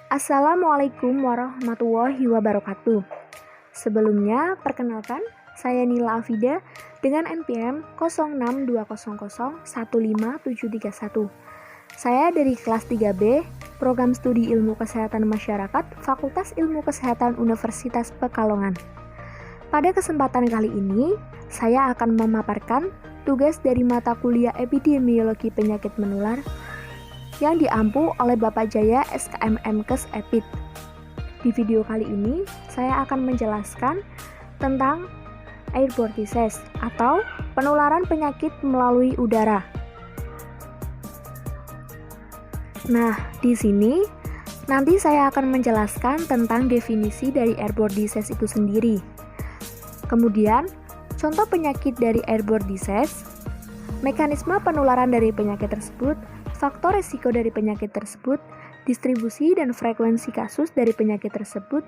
Assalamualaikum warahmatullahi wabarakatuh. Sebelumnya, perkenalkan, saya Nila Afida dengan NPM 0620015731. Saya dari kelas 3B, Program Studi Ilmu Kesehatan Masyarakat, Fakultas Ilmu Kesehatan Universitas Pekalongan. Pada kesempatan kali ini, saya akan memaparkan tugas dari mata kuliah Epidemiologi Penyakit Menular yang diampu oleh Bapak Jaya SKMMkes Epid. Di video kali ini, saya akan menjelaskan tentang airborne disease atau penularan penyakit melalui udara. Nah, di sini nanti saya akan menjelaskan tentang definisi dari airborne disease itu sendiri. Kemudian, contoh penyakit dari airborne disease, mekanisme penularan dari penyakit tersebut, faktor risiko dari penyakit tersebut, distribusi dan frekuensi kasus dari penyakit tersebut,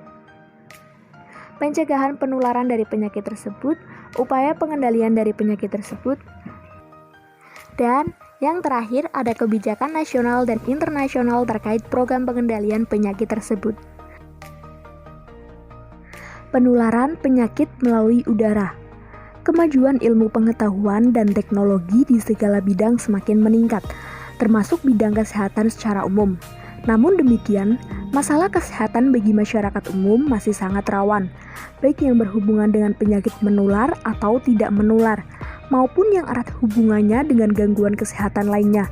pencegahan penularan dari penyakit tersebut, upaya pengendalian dari penyakit tersebut, dan yang terakhir ada kebijakan nasional dan internasional terkait program pengendalian penyakit tersebut. Penularan penyakit melalui udara. Kemajuan ilmu pengetahuan dan teknologi di segala bidang semakin meningkat, termasuk bidang kesehatan secara umum. Namun demikian, masalah kesehatan bagi masyarakat umum masih sangat rawan, baik yang berhubungan dengan penyakit menular atau tidak menular, maupun yang erat hubungannya dengan gangguan kesehatan lainnya.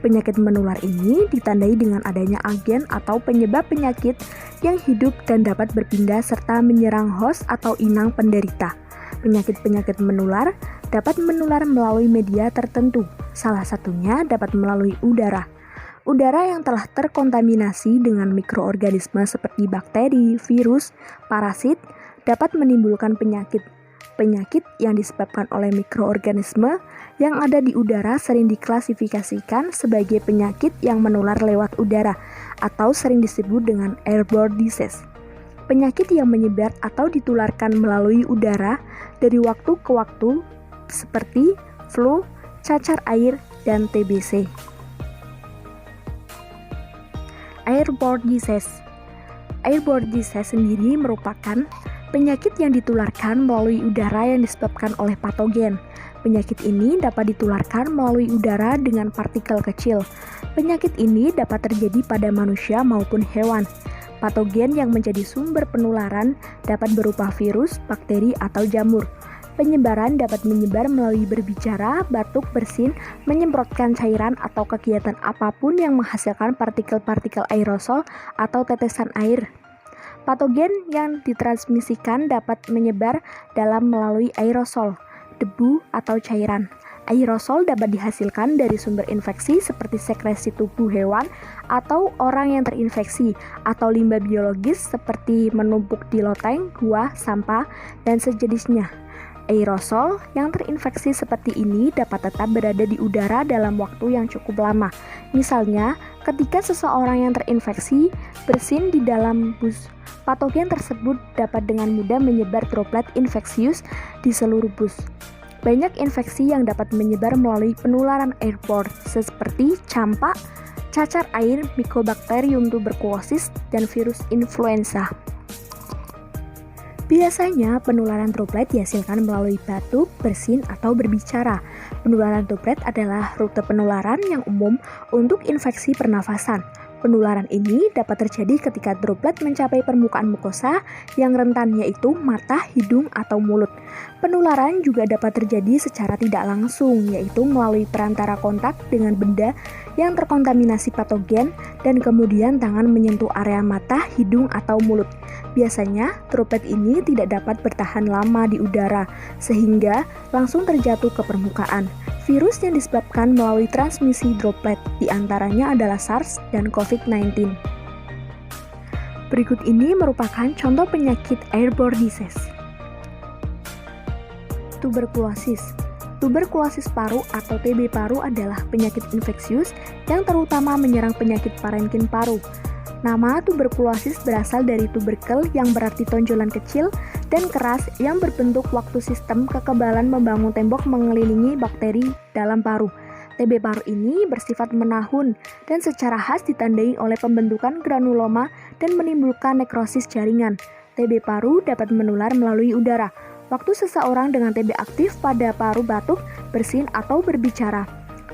Penyakit menular ini ditandai dengan adanya agen atau penyebab penyakit yang hidup dan dapat berpindah serta menyerang host atau inang penderita. Penyakit-penyakit menular dapat menular melalui media tertentu, salah satunya dapat melalui udara. Udara yang telah terkontaminasi dengan mikroorganisme seperti bakteri, virus, parasit dapat menimbulkan penyakit. Penyakit yang disebabkan oleh mikroorganisme yang ada di udara sering diklasifikasikan sebagai penyakit yang menular lewat udara atau sering disebut dengan airborne disease. Penyakit yang menyebar atau ditularkan melalui udara dari waktu ke waktu seperti flu, cacar air, dan TBC. Airborne disease. Airborne disease sendiri merupakan penyakit yang ditularkan melalui udara yang disebabkan oleh patogen. Penyakit ini dapat ditularkan melalui udara dengan partikel kecil. Penyakit ini dapat terjadi pada manusia maupun hewan. Patogen yang menjadi sumber penularan dapat berupa virus, bakteri, atau jamur. Penyebaran dapat menyebar melalui berbicara, batuk, bersin, menyemprotkan cairan, atau kegiatan apapun yang menghasilkan partikel-partikel aerosol atau tetesan air. Patogen yang ditransmisikan dapat menyebar dalam melalui aerosol, debu, atau cairan. Aerosol dapat dihasilkan dari sumber infeksi seperti sekresi tubuh hewan atau orang yang terinfeksi, atau limbah biologis seperti menumpuk di loteng, gua, sampah, dan sejenisnya. Aerosol yang terinfeksi seperti ini dapat tetap berada di udara dalam waktu yang cukup lama. Misalnya, ketika seseorang yang terinfeksi bersin di dalam bus, patogen tersebut dapat dengan mudah menyebar droplet infeksius di seluruh bus. Banyak infeksi yang dapat menyebar melalui penularan airborne seperti campak, cacar air, Mycobacterium tuberculosis, dan virus influenza. Biasanya penularan droplet dihasilkan melalui batuk, bersin, atau berbicara. Penularan droplet adalah rute penularan yang umum untuk infeksi pernafasan. Penularan ini dapat terjadi ketika droplet mencapai permukaan mukosa yang rentan, yaitu mata, hidung, atau mulut. Penularan juga dapat terjadi secara tidak langsung, yaitu melalui perantara kontak dengan benda yang terkontaminasi patogen dan kemudian tangan menyentuh area mata, hidung, atau mulut. Biasanya, droplet ini tidak dapat bertahan lama di udara, sehingga langsung terjatuh ke permukaan. Virus yang disebabkan melalui transmisi droplet diantaranya adalah SARS dan COVID-19. Berikut ini merupakan contoh penyakit airborne disease. Tuberkulosis. Tuberkulosis paru atau TB paru adalah penyakit infeksius yang terutama menyerang penyakit parenkim paru. Nama tuberkulosis berasal dari tuberkel yang berarti tonjolan kecil dan keras yang berbentuk waktu sistem kekebalan membangun tembok mengelilingi bakteri dalam paru. TB paru ini bersifat menahun dan secara khas ditandai oleh pembentukan granuloma dan menimbulkan nekrosis jaringan. TB paru dapat menular melalui udara. Waktu seseorang dengan TB aktif pada paru batuk, bersin, atau berbicara.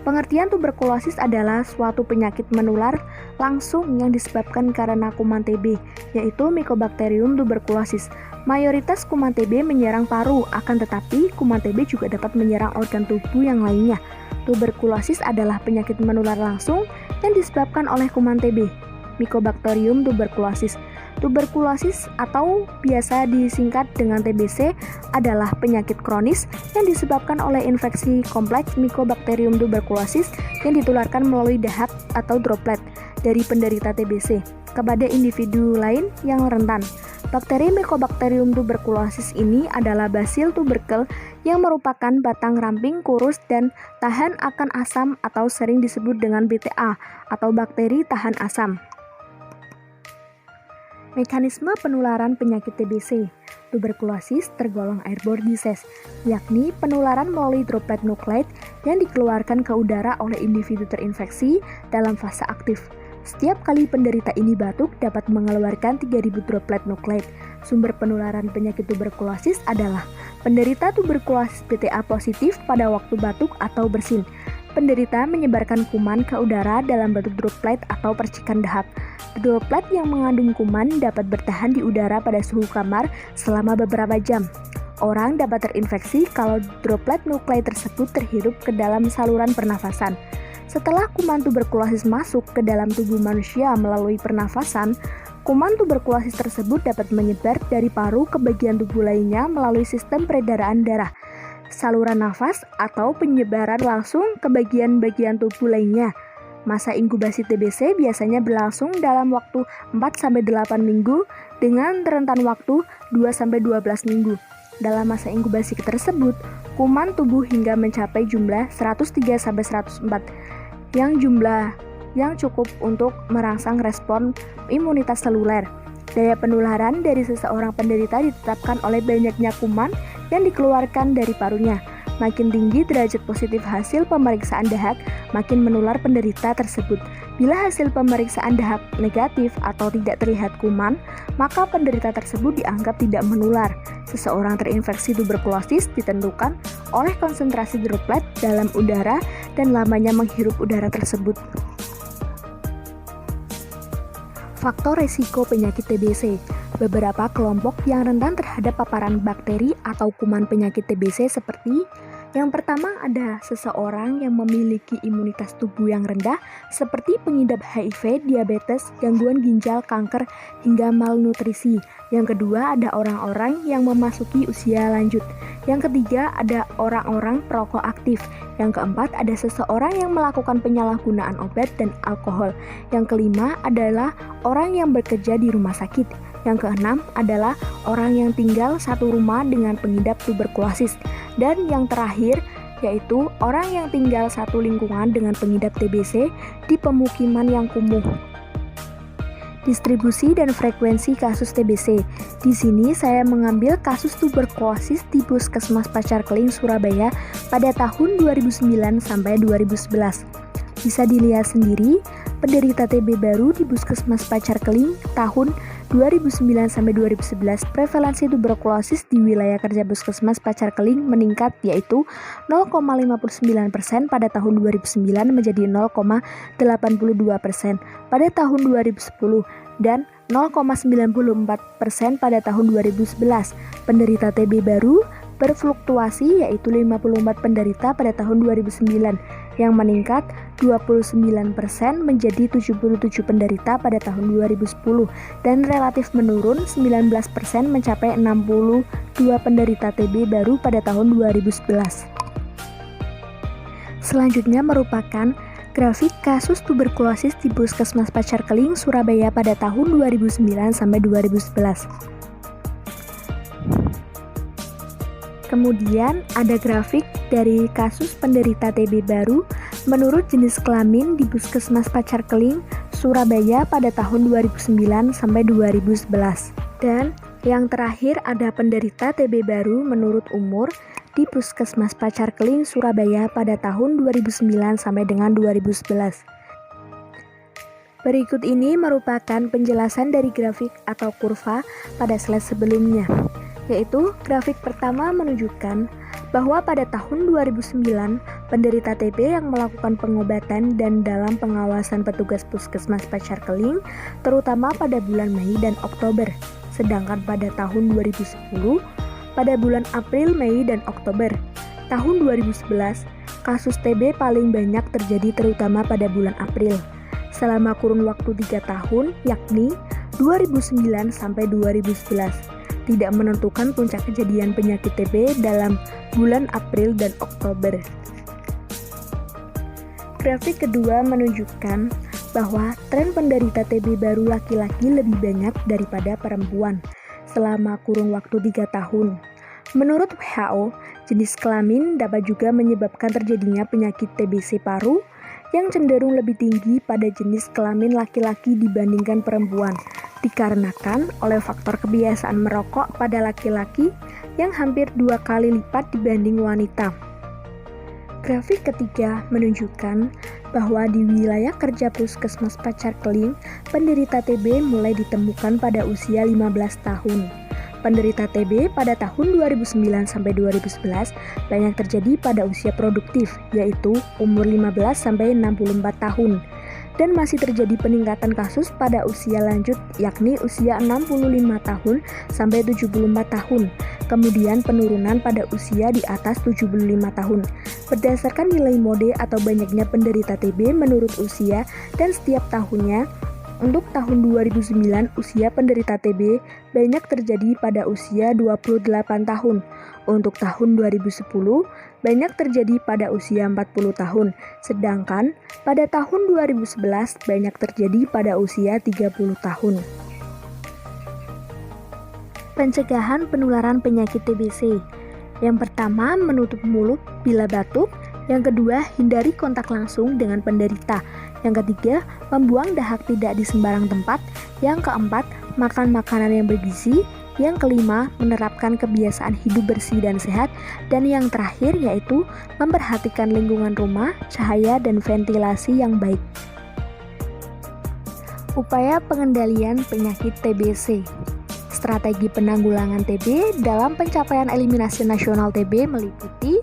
Pengertian tuberkulosis adalah suatu penyakit menular langsung yang disebabkan karena kuman TB, yaitu Mycobacterium tuberculosis. Mayoritas kuman TB menyerang paru, akan tetapi kuman TB juga dapat menyerang organ tubuh yang lainnya. Tuberkulosis adalah penyakit menular langsung yang disebabkan oleh kuman TB, Mycobacterium tuberculosis. Tuberkulosis atau biasa disingkat dengan TBC adalah penyakit kronis yang disebabkan oleh infeksi kompleks Mycobacterium tuberculosis yang ditularkan melalui dahak atau droplet dari penderita TBC kepada individu lain yang rentan. Bakteri Mycobacterium tuberculosis ini adalah basil tuberkel yang merupakan batang ramping, kurus, dan tahan akan asam atau sering disebut dengan BTA atau bakteri tahan asam. Mekanisme penularan penyakit TBC. Tuberkulosis tergolong airborne disease, yakni penularan melalui droplet nukleat yang dikeluarkan ke udara oleh individu terinfeksi dalam fase aktif. Setiap kali penderita ini batuk dapat mengeluarkan 3.000 droplet nukleat. Sumber penularan penyakit tuberkulosis adalah penderita tuberkulosis BTA positif pada waktu batuk atau bersin. Penderita menyebarkan kuman ke udara dalam bentuk droplet atau percikan dahak. Droplet yang mengandung kuman dapat bertahan di udara pada suhu kamar selama beberapa jam. Orang dapat terinfeksi kalau droplet nukleat tersebut terhirup ke dalam saluran pernafasan. Setelah kuman tuberkulosis masuk ke dalam tubuh manusia melalui pernafasan, kuman tuberkulosis tersebut dapat menyebar dari paru ke bagian tubuh lainnya melalui sistem peredaran darah, saluran nafas, atau penyebaran langsung ke bagian-bagian tubuh lainnya. Masa inkubasi TBC biasanya berlangsung dalam waktu 4-8 minggu dengan rentan waktu 2-12 minggu. Dalam masa inkubasi tersebut, kuman tubuh hingga mencapai jumlah 103-104 yang cukup untuk merangsang respon imunitas seluler. Daya penularan dari seseorang penderita ditetapkan oleh banyaknya kuman yang dikeluarkan dari parunya. Makin tinggi derajat positif hasil pemeriksaan dahak, makin menular penderita tersebut. Bila hasil pemeriksaan dahak negatif atau tidak terlihat kuman, maka penderita tersebut dianggap tidak menular. Seseorang terinfeksi tuberkulosis ditentukan oleh konsentrasi droplet dalam udara dan lamanya menghirup udara tersebut. Faktor resiko penyakit TBC. Beberapa kelompok yang rentan terhadap paparan bakteri atau kuman penyakit TBC seperti yang pertama ada seseorang yang memiliki imunitas tubuh yang rendah seperti pengidap HIV, diabetes, gangguan ginjal, kanker, hingga malnutrisi. Yang kedua ada orang-orang yang memasuki usia lanjut. Yang ketiga ada orang-orang perokok aktif. Yang keempat ada seseorang yang melakukan penyalahgunaan obat dan alkohol. Yang kelima adalah orang yang bekerja di rumah sakit. Yang keenam adalah orang yang tinggal satu rumah dengan pengidap tuberkulosis. Dan yang terakhir yaitu orang yang tinggal satu lingkungan dengan pengidap TBC di pemukiman yang kumuh. Distribusi dan frekuensi kasus TBC. Di sini saya mengambil kasus tuberkulosis di Puskesmas Pacar Keling, Surabaya pada tahun 2009 sampai 2011. Bisa dilihat sendiri, penderita TB baru di Puskesmas Pacar Keling tahun 2009 sampai 2011, prevalensi tuberkulosis di wilayah kerja Puskesmas Pacar Keling meningkat yaitu 0,59% pada tahun 2009 menjadi 0,82% pada tahun 2010 dan 0,94% pada tahun 2011. Penderita TB baru berfluktuasi yaitu 54 penderita pada tahun 2009 yang meningkat 29% menjadi 77 penderita pada tahun 2010 dan relatif menurun 19% mencapai 62 penderita TB baru pada tahun 2011. Selanjutnya merupakan grafik kasus tuberkulosis di Puskesmas Pacar Keling, Surabaya pada tahun 2009 sampai 2011. Kemudian ada grafik dari kasus penderita TB baru menurut jenis kelamin di Puskesmas Pacar Keling, Surabaya pada tahun 2009 sampai 2011. Dan yang terakhir ada penderita TB baru menurut umur di Puskesmas Pacar Keling, Surabaya pada tahun 2009 sampai dengan 2011. Berikut ini merupakan penjelasan dari grafik atau kurva pada slide sebelumnya, yaitu grafik pertama menunjukkan bahwa pada tahun 2009, penderita TB yang melakukan pengobatan dan dalam pengawasan petugas Puskesmas Pacar Keling, terutama pada bulan Mei dan Oktober. Sedangkan pada tahun 2010, pada bulan April, Mei, dan Oktober. Tahun 2011, kasus TB paling banyak terjadi terutama pada bulan April. Selama kurun waktu 3 tahun, yakni 2009 sampai 2011. Tidak menentukan puncak kejadian penyakit TB dalam bulan April dan Oktober. Grafik kedua menunjukkan bahwa tren penderita TB baru laki-laki lebih banyak daripada perempuan selama kurun waktu 3 tahun. Menurut WHO, jenis kelamin dapat juga menyebabkan terjadinya penyakit TBC paru yang cenderung lebih tinggi pada jenis kelamin laki-laki dibandingkan perempuan, dikarenakan oleh faktor kebiasaan merokok pada laki-laki yang hampir 2 kali lipat dibanding wanita. Grafik ketiga menunjukkan bahwa di wilayah kerja Puskesmas Pacar Keling, penderita TB mulai ditemukan pada usia 15 tahun. Penderita TB pada tahun 2009 sampai 2011 banyak terjadi pada usia produktif, yaitu umur 15 sampai 64 tahun. Dan masih terjadi peningkatan kasus pada usia lanjut, yakni usia 65 tahun sampai 74 tahun. Kemudian penurunan pada usia di atas 75 tahun. Berdasarkan nilai mode atau banyaknya penderita TB menurut usia dan setiap tahunnya, untuk tahun 2009 usia penderita TB banyak terjadi pada usia 28 tahun. Untuk tahun 2010 banyak terjadi pada usia 40 tahun. Sedangkan pada tahun 2011 banyak terjadi pada usia 30 tahun. Pencegahan penularan penyakit TBC. Yang pertama, menutup mulut bila batuk. Yang kedua, hindari kontak langsung dengan penderita. Yang ketiga, membuang dahak tidak di sembarang tempat. Yang keempat, makan makanan yang bergizi. Yang kelima, menerapkan kebiasaan hidup bersih dan sehat. Dan yang terakhir yaitu memperhatikan lingkungan rumah, cahaya, dan ventilasi yang baik. Upaya pengendalian penyakit TBC. Strategi penanggulangan TB dalam pencapaian eliminasi nasional TB meliputi: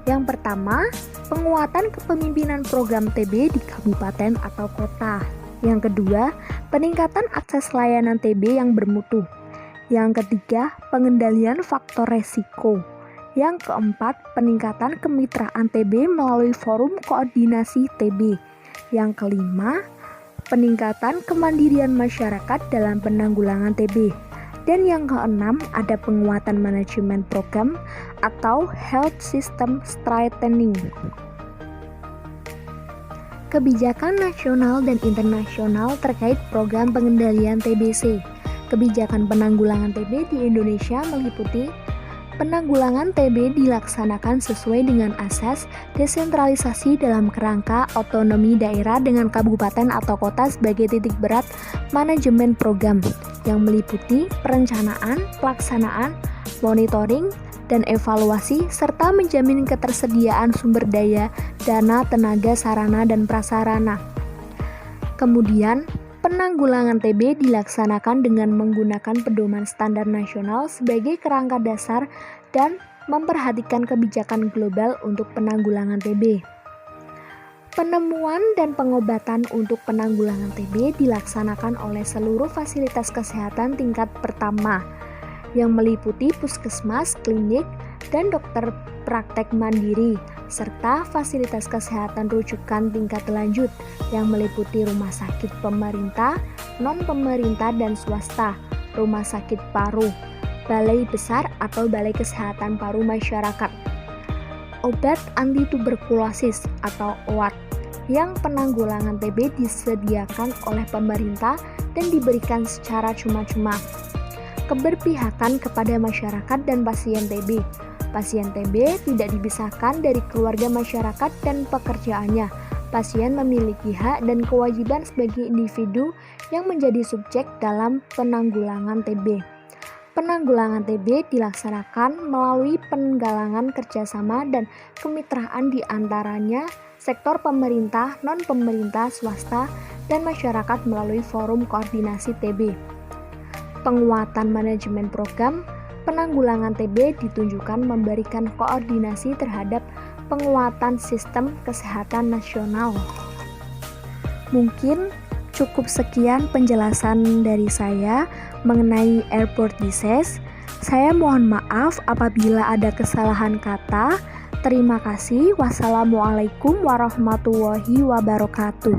yang pertama, penguatan kepemimpinan program TB di kabupaten atau kota. Yang kedua, peningkatan akses layanan TB yang bermutu. Yang ketiga, pengendalian faktor resiko. Yang keempat, peningkatan kemitraan TB melalui forum koordinasi TB. Yang kelima, peningkatan kemandirian masyarakat dalam penanggulangan TB. Dan yang keenam, ada penguatan manajemen program atau Health System Strengthening. Kebijakan nasional dan internasional terkait program pengendalian TBC. Kebijakan penanggulangan TB di Indonesia meliputi: penanggulangan TB dilaksanakan sesuai dengan asas desentralisasi dalam kerangka otonomi daerah dengan kabupaten atau kota sebagai titik berat manajemen program, yang meliputi perencanaan, pelaksanaan, monitoring, dan evaluasi, serta menjamin ketersediaan sumber daya, dana, tenaga, sarana, dan prasarana. Kemudian, penanggulangan TB dilaksanakan dengan menggunakan pedoman standar nasional sebagai kerangka dasar dan memperhatikan kebijakan global untuk penanggulangan TB. Penemuan dan pengobatan untuk penanggulangan TB dilaksanakan oleh seluruh fasilitas kesehatan tingkat pertama, yang meliputi puskesmas, klinik, dan dokter praktek mandiri, serta fasilitas kesehatan rujukan tingkat lanjut yang meliputi rumah sakit pemerintah, non-pemerintah, dan swasta, rumah sakit paru, balai besar atau balai kesehatan paru masyarakat, obat anti-tuberkulosis atau OAT, yang penanggulangan TB disediakan oleh pemerintah dan diberikan secara cuma-cuma. Keberpihakan kepada masyarakat dan pasien TB. Pasien TB tidak dipisahkan dari keluarga masyarakat dan pekerjaannya. Pasien memiliki hak dan kewajiban sebagai individu yang menjadi subjek dalam penanggulangan TB. Penanggulangan TB dilaksanakan melalui penggalangan kerjasama dan kemitraan di antaranya sektor pemerintah, non-pemerintah, swasta, dan masyarakat melalui forum koordinasi TB. Penguatan manajemen program penanggulangan TB ditunjukkan memberikan koordinasi terhadap penguatan sistem kesehatan nasional. Mungkin cukup sekian penjelasan dari saya mengenai airborne disease. Saya mohon maaf apabila ada kesalahan kata. Terima kasih. Wassalamualaikum warahmatullahi wabarakatuh.